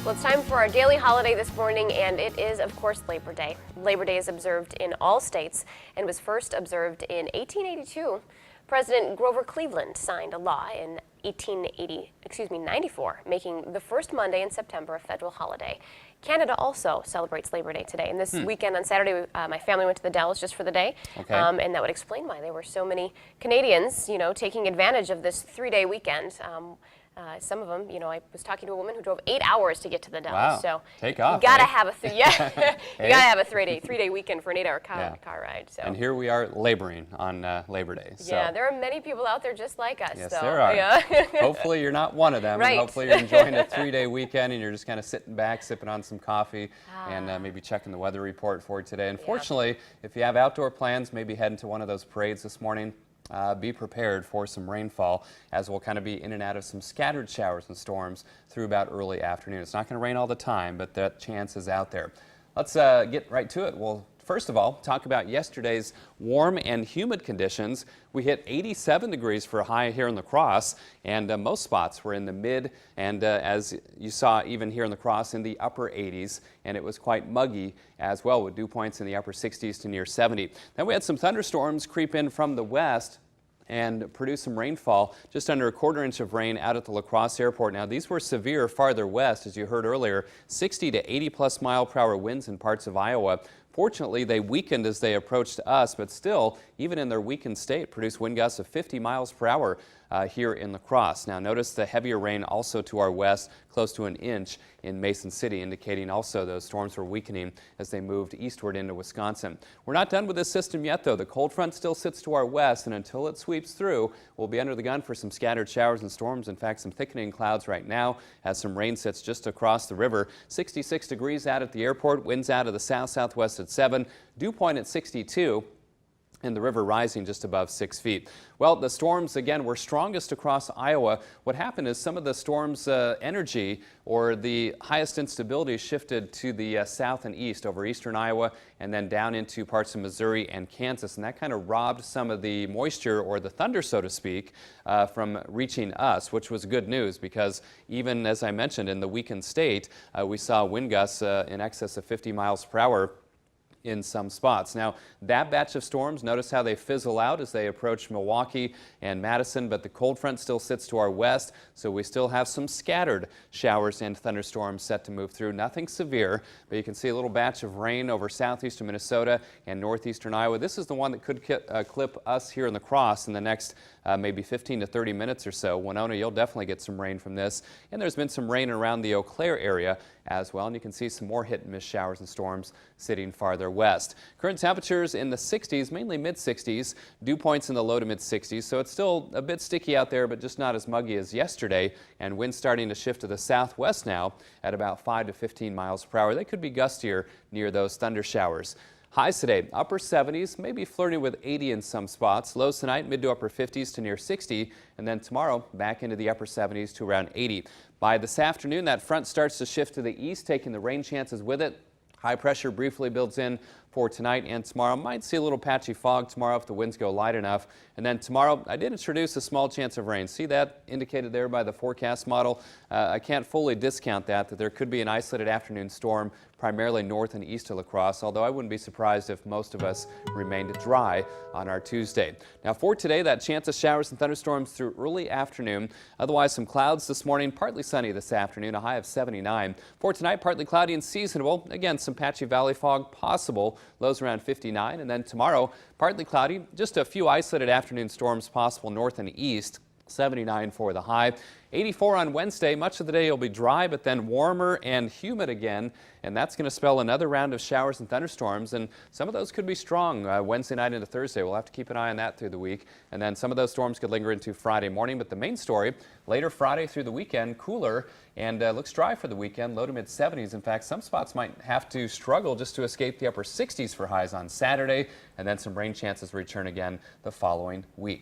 Well, it's time for our daily holiday this morning, and it is, of course, Labor Day. Labor Day is observed in all states and was first observed in 1882. President Grover Cleveland signed a law in 94, making the first Monday in September a federal holiday. Canada also celebrates Labor Day today, and this weekend on Saturday, my family went to the Dells just for the day, and that would explain why there were so many Canadians, taking advantage of this three-day weekend. Some of them, I was talking to a woman who drove 8 hours to get to the Dells. Wow. So Take off. You gotta eh? have a you gotta have a three-day weekend for an 8-hour car ride. So. And here we are laboring on Labor Day. So. Yeah, there are many people out there just like us. Yes, so. there are. Yeah. Hopefully you're not one of them. Right. And hopefully you're enjoying a 3-day weekend and you're just kind of sitting back, sipping on some coffee, and maybe checking the weather report for today. Unfortunately, if you have outdoor plans, maybe heading to one of those parades this morning, be prepared for some rainfall, as we'll kind of be in and out of some scattered showers and storms through about early afternoon. It's not going to rain all the time, but that chance is out there. Let's get right to it. We'll first of all talk about yesterday's warm and humid conditions. We hit 87 degrees for a high here in La Crosse, and most spots were in the mid and as you saw even here in La Crosse in the upper 80s, and it was quite muggy as well with dew points in the upper 60s to near 70. Then we had some thunderstorms creep in from the west and produce some rainfall, just under a quarter inch of rain out at the La Crosse Airport. Now, these were severe farther west, as you heard earlier, 60 to 80+ mile-per-hour winds in parts of Iowa. Fortunately, they weakened as they approached us, but still, even in their weakened state, produced wind gusts of 50 miles per hour here in La Crosse. Now, notice the heavier rain also to our west, close to an inch in Mason City, indicating also those storms were weakening as they moved eastward into Wisconsin. We're not done with this system yet, though. The cold front still sits to our west, and until it sweeps through, we'll be under the gun for some scattered showers and storms. In fact, some thickening clouds right now as some rain sits just across the river. 66 degrees out at the airport, winds out of the south-southwest at 7, dew point at 62. And the river rising just above 6 feet. Well, the storms, again, were strongest across Iowa. What happened is some of the storm's energy or the highest instability shifted to the south and east over eastern Iowa and then down into parts of Missouri and Kansas. And that kind of robbed some of the moisture or the thunder, so to speak, from reaching us, which was good news because even as I mentioned in the weakened state, we saw wind gusts in excess of 50 miles per hour in some spots. Now, that batch of storms, notice how they fizzle out as they approach Milwaukee and Madison, but the cold front still sits to our west, so we still have some scattered showers and thunderstorms set to move through. Nothing severe, but you can see a little batch of rain over southeastern Minnesota and northeastern Iowa. This is the one that could clip us here in La Crosse in the next maybe 15 to 30 minutes or so. Winona, you'll definitely get some rain from this, and there's been some rain around the Eau Claire area as well, and you can see some more hit and miss showers and storms sitting farther west. Current temperatures in the 60s, mainly mid-60s, dew points in the low to mid-60s, so it's still a bit sticky out there, but just not as muggy as yesterday, and winds starting to shift to the southwest now at about 5 to 15 miles per hour. They could be gustier near those thunder showers. Highs today, upper 70s, maybe flirting with 80 in some spots. Lows tonight, mid to upper 50s to near 60. And then tomorrow, back into the upper 70s to around 80. By this afternoon, that front starts to shift to the east, taking the rain chances with it. High pressure briefly builds in for tonight and tomorrow. Might see a little patchy fog tomorrow if the winds go light enough. And then tomorrow, I did introduce a small chance of rain. See that indicated there by the forecast model? I can't fully discount that there could be an isolated afternoon storm primarily north and east of La Crosse, although I wouldn't be surprised if most of us remained dry on our Tuesday. Now for today, that chance of showers and thunderstorms through early afternoon. Otherwise, some clouds this morning, partly sunny this afternoon, a high of 79. For tonight, partly cloudy and seasonable. Again, some patchy valley fog possible, lows around 59. And then tomorrow, partly cloudy, just a few isolated afternoon storms possible north and east. 79 for the high. 84 on Wednesday. Much of the day will be dry, but then warmer and humid again, and that's going to spell another round of showers and thunderstorms, and some of those could be strong Wednesday night into Thursday. We'll have to keep an eye on that through the week, and then some of those storms could linger into Friday morning, but the main story, later Friday through the weekend, cooler, and looks dry for the weekend, low to mid 70s. In fact, some spots might have to struggle just to escape the upper 60s for highs on Saturday, and then some rain chances return again the following week.